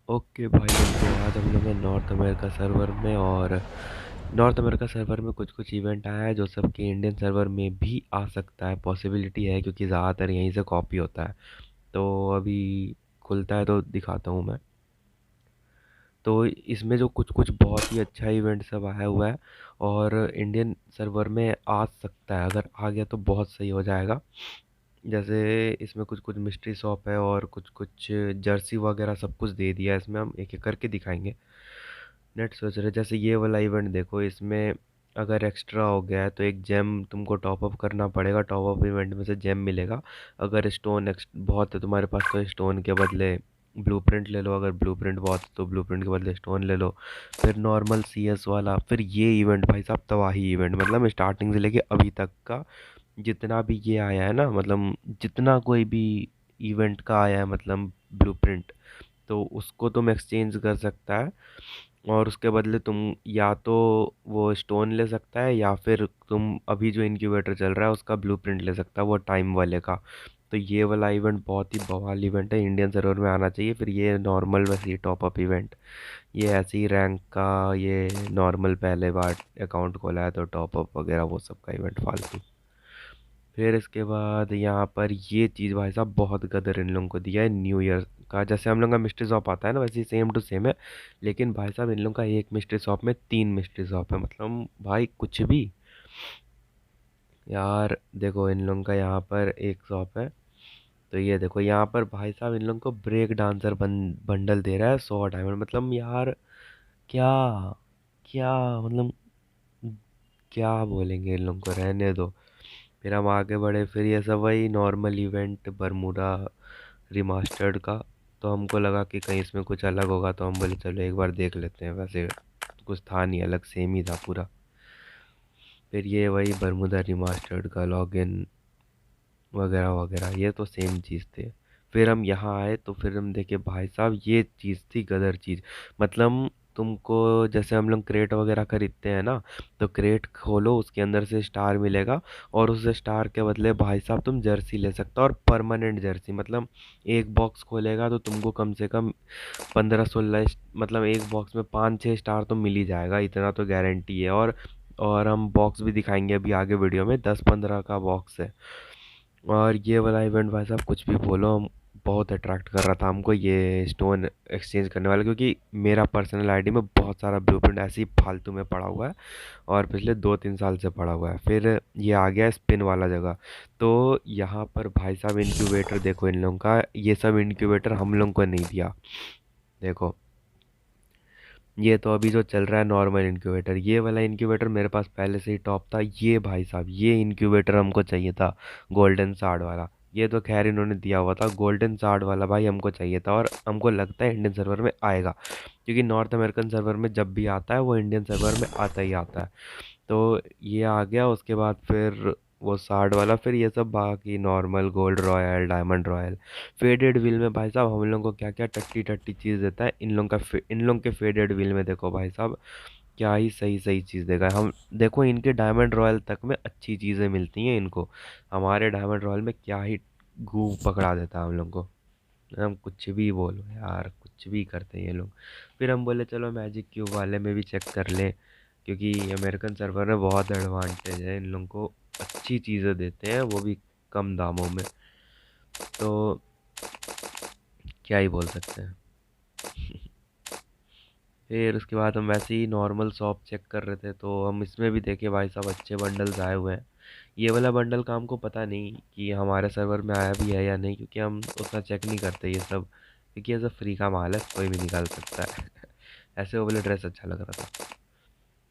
Okay भाई लोग, तो आज हम लोग हैं नॉर्थ अमेरिका सर्वर में। और नॉर्थ अमेरिका सर्वर में कुछ कुछ इवेंट आया है जो सबके इंडियन सर्वर में भी आ सकता है, पॉसिबिलिटी है, क्योंकि ज़्यादातर यहीं से कॉपी होता है। तो अभी खुलता है तो दिखाता हूँ मैं। तो इसमें जो कुछ कुछ बहुत ही अच्छा इवेंट सब आया हुआ है और इंडियन सर्वर में आ सकता है। अगर आ गया तो बहुत सही हो जाएगा। जैसे इसमें कुछ कुछ मिस्ट्री शॉप है और कुछ कुछ जर्सी वगैरह सब कुछ दे दिया है। इसमें हम एक एक करके दिखाएंगे। नेट सोच रहे जैसे ये वाला इवेंट देखो, इसमें अगर एक्स्ट्रा हो गया है तो एक जेम तुमको टॉप अप करना पड़ेगा। टॉप अप इवेंट में से जेम मिलेगा। अगर स्टोन बहुत है तुम्हारे पास तो स्टोन के बदले ब्लूप्रिंट ले लो। अगर ब्लूप्रिंट बहुत है तो ब्लूप्रिंट के बदले स्टोन ले लो। फिर नॉर्मल सीएस वाला, फिर ये इवेंट भाई साहब तबाही इवेंट, मतलब स्टार्टिंग से लेके अभी तक का जितना भी ये आया है ना, मतलब जितना कोई भी इवेंट का आया है, मतलब ब्लूप्रिंट, तो उसको तुम एक्सचेंज कर सकता है। और उसके बदले तुम या तो वो स्टोन ले सकता है या फिर तुम अभी जो इनक्यूबेटर चल रहा है उसका ब्लूप्रिंट ले सकता है, वो टाइम वाले का। तो ये वाला इवेंट बहुत ही बवाल इवेंट है, इंडियन सर्वर में आना चाहिए। फिर ये नॉर्मल वैसे ही टॉप अप इवेंट, ये ऐसे ही रैंक का, ये नॉर्मल पहले बार अकाउंट खोला है तो टॉप अप वगैरह वो सब का इवेंट फालतू। फिर इसके बाद यहाँ पर ये चीज़ भाई साहब बहुत गदर इन लोगों को दिया है न्यू ईयर का। जैसे हम लोग का मिस्ट्री शॉप आता है ना, वैसे ही सेम टू सेम है। लेकिन भाई साहब इन लोगों का एक मिस्ट्री शॉप में तीन मिस्ट्री शॉप है, मतलब भाई कुछ भी। यार देखो इन लोगों का यहाँ पर एक शॉप है। तो ये देखो यहाँ पर भाई साहब इन लोगों को ब्रेक डांसर बंडल दे रहा है 100 डायमंड। मतलब यार क्या क्या मतलब क्या बोलेंगे, इन लोगों को रहने दो। फिर हम आगे बढ़े, फिर ये सब वही नॉर्मल इवेंट बरमूडा रिमास्टर्ड का। तो हमको लगा कि कहीं इसमें कुछ अलग होगा, तो हम बोले चलो एक बार देख लेते हैं। वैसे कुछ था नहीं अलग, सेम ही था पूरा। फिर ये वही बरमूडा रिमास्टर्ड का लॉगिन वगैरह वगैरह, ये तो सेम चीज़ थे। फिर हम यहाँ आए तो फिर हम देखे भाई साहब ये चीज़ थी गदर चीज़। मतलब तुमको जैसे हम लोग क्रेट वगैरह खरीदते हैं ना, तो क्रेट खोलो उसके अंदर से स्टार मिलेगा। और उस स्टार के बदले भाई साहब तुम जर्सी ले सकते हो, और परमानेंट जर्सी। मतलब एक बॉक्स खोलेगा तो तुमको कम से कम 15-16, मतलब एक बॉक्स में 5-6 स्टार तो मिल ही जाएगा, इतना तो गारंटी है। और हम बॉक्स भी दिखाएंगे अभी आगे वीडियो में, 10-15 का बॉक्स है। और ये वाला इवेंट भाई साहब कुछ भी बोलो, हम बहुत अट्रैक्ट कर रहा था हमको ये स्टोन एक्सचेंज करने वाला, क्योंकि मेरा पर्सनल आईडी में बहुत सारा ब्लूप्रिंट ऐसे ही फालतू में पड़ा हुआ है। और पिछले 2-3 साल से पड़ा हुआ है। फिर ये आ गया स्पिन वाला जगह। तो यहाँ पर भाई साहब इनक्यूबेटर देखो इन लोगों का, ये सब इनक्यूबेटर हम लोग को नहीं दिया। देखो ये तो अभी जो चल रहा है नॉर्मल इनक्यूबेटर, ये वाला इनक्यूबेटर मेरे पास पहले से ही टॉप था। ये भाई साहब ये इनक्यूबेटर हमको चाहिए था, गोल्डन सार्ड वाला। ये तो खैर इन्होंने दिया हुआ था, गोल्डन सार्ड वाला भाई हमको चाहिए था। और हमको लगता है इंडियन सर्वर में आएगा, क्योंकि नॉर्थ अमेरिकन सर्वर में जब भी आता है वो इंडियन सर्वर में आता ही आता है। तो ये आ गया, उसके बाद फिर वो सार्ड वाला, फिर ये सब बाकी normal gold royal, diamond royal. Faded wheel में भाई साहब हम लोग को क्या क्या टट्टी टट्टी चीज़ देता है इन लोग का। इन लोग के फेडेड व्हील में देखो भाई साहब क्या ही सही सही चीज़ देगा। हम देखो इनके डायमंड रॉयल तक में अच्छी चीज़ें मिलती हैं इनको। हमारे डायमंड रॉयल में क्या ही गू पकड़ा देता है हम लोग को। हम कुछ भी बोलो यार, कुछ भी करते हैं ये लोग। फिर हम बोले चलो मैजिक क्यूब वाले में भी चेक कर लें, क्योंकि अमेरिकन सर्वर में बहुत एडवांटेज है, इन लोगों को अच्छी चीज़ें देते हैं वो भी कम दामों में। तो क्या ही बोल सकते हैं। फिर उसके बाद हम वैसे ही नॉर्मल शॉप चेक कर रहे थे, तो हम इसमें भी देखे भाई साहब अच्छे बंडल्स आए हुए हैं। ये वाला बंडल का हमको पता नहीं कि हमारे सर्वर में आया भी है या नहीं, क्योंकि हम उतना चेक नहीं करते ये सब, क्योंकि ये सब फ्री का माल है, कोई भी निकाल सकता है। ऐसे वो वाला ड्रेस अच्छा लग रहा था।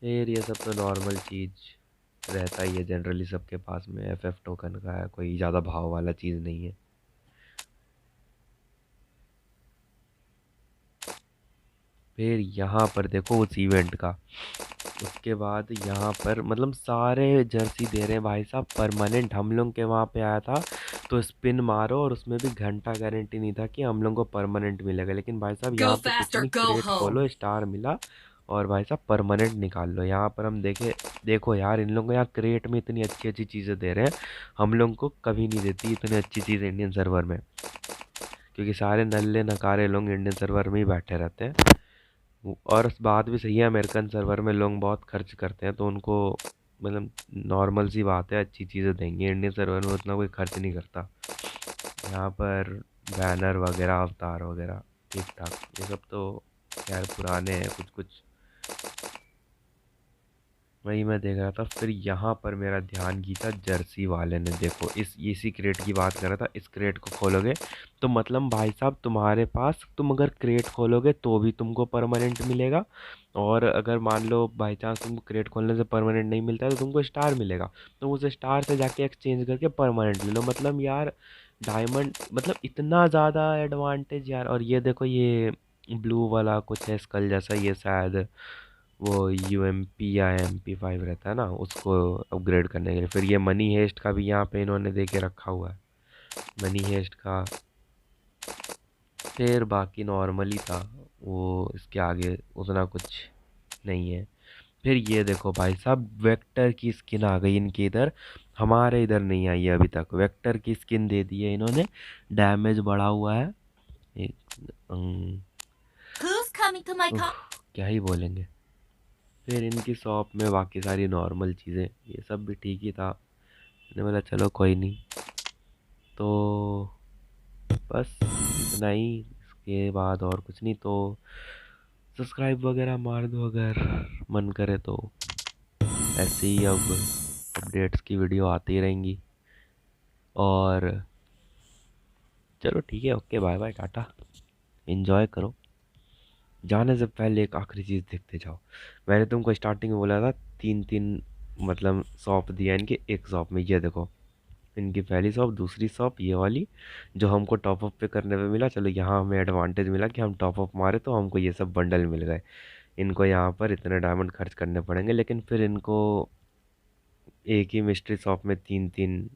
फिर ये सब तो नॉर्मल चीज़ रहता ही है जनरली सबके पास में, एफएफ टोकन का है, कोई ज़्यादा भाव वाला चीज़ नहीं है। फिर यहाँ पर देखो उस इवेंट का, उसके बाद यहाँ पर मतलब सारे जर्सी दे रहे हैं भाई साहब परमानेंट। हम लोग के वहाँ पे आया था तो स्पिन मारो और उसमें भी घंटा गारंटी नहीं था कि हम लोग को परमानेंट मिलेगा। लेकिन भाई साहब Go यहाँ पे कुछ faster, नहीं, go क्रेट home. खोलो स्टार मिला और भाई साहब परमानेंट निकाल लो। यहाँ पर हम देखे, देखो यार इन लोगों को यहाँ क्रेट में इतनी अच्छी अच्छी चीज़ें दे रहे हैं, हम लोग को कभी नहीं देती इतनी अच्छी चीज़ इंडियन सर्वर में। क्योंकि सारे नल्ले नकारे लोग इंडियन सर्वर में ही बैठे रहते हैं। और बात भी सही है, अमेरिकन सर्वर में लोग बहुत खर्च करते हैं, तो उनको मतलब नॉर्मल सी बात है, अच्छी चीज़ें देंगे। इंडियन सर्वर में उतना कोई खर्च नहीं करता। यहाँ पर बैनर वगैरह, अवतार वगैरह ठीक ठाक, ये सब तो खैर पुराने हैं कुछ कुछ। वही मैं देख रहा था, फिर यहाँ पर मेरा ध्यान खींचा जर्सी वाले ने। देखो इस इसी क्रेट की बात कर रहा था। इस क्रेट को खोलोगे तो मतलब भाई साहब तुम्हारे पास, तुम अगर क्रेट खोलोगे तो भी तुमको परमानेंट मिलेगा, और अगर मान लो बाई चांस तुमको क्रेट खोलने से परमानेंट नहीं मिलता है तो तुमको स्टार मिलेगा। तो उस स्टार से जाके एक्सचेंज करके परमानेंट ले लो। मतलब यार डायमंड मतलब इतना ज़्यादा एडवांटेज यार। और ये देखो ये ब्लू वाला कुछ है स्कल जैसा, ये शायद वो यूएमपी या MP5 रहता है ना, उसको अपग्रेड करने के लिए। फिर ये मनी हेस्ट का भी यहाँ पे इन्होंने दे के रखा हुआ है, मनी हेस्ट का। फिर बाकी नॉर्मली था वो, इसके आगे उतना कुछ नहीं है। फिर ये देखो भाई साहब, वेक्टर की स्किन आ गई इनके इधर, हमारे इधर नहीं आई है अभी तक। वेक्टर की स्किन दे दी है इन्होंने, डैमेज बढ़ा हुआ है। एक Who's coming to my car? क्या ही बोलेंगे। फिर इनकी शॉप में बाकी सारी नॉर्मल चीज़ें, ये सब भी ठीक ही था। मैंने बोला चलो कोई नहीं। तो बस इतना ही, इसके बाद और कुछ नहीं। तो सब्सक्राइब वगैरह मार दो अगर मन करे तो। ऐसे ही अब अपडेट्स की वीडियो आती रहेंगी। और चलो ठीक है, ओके बाय बाय टाटा, एंजॉय करो। जाने से पहले एक आखिरी चीज़ देखते जाओ। मैंने तुमको स्टार्टिंग में बोला था तीन तीन मतलब शॉप दिया इनके एक शॉप में। ये देखो इनकी पहली शॉप, दूसरी शॉप ये वाली जो हमको टॉपअप पे करने पे मिला। चलो यहाँ हमें एडवांटेज मिला कि हम टॉपअप मारे तो हमको ये सब बंडल मिल गए। इनको यहाँ पर इतने डायमंड खर्च करने पड़ेंगे, लेकिन फिर इनको एक ही मिस्ट्री शॉप में तीन तीन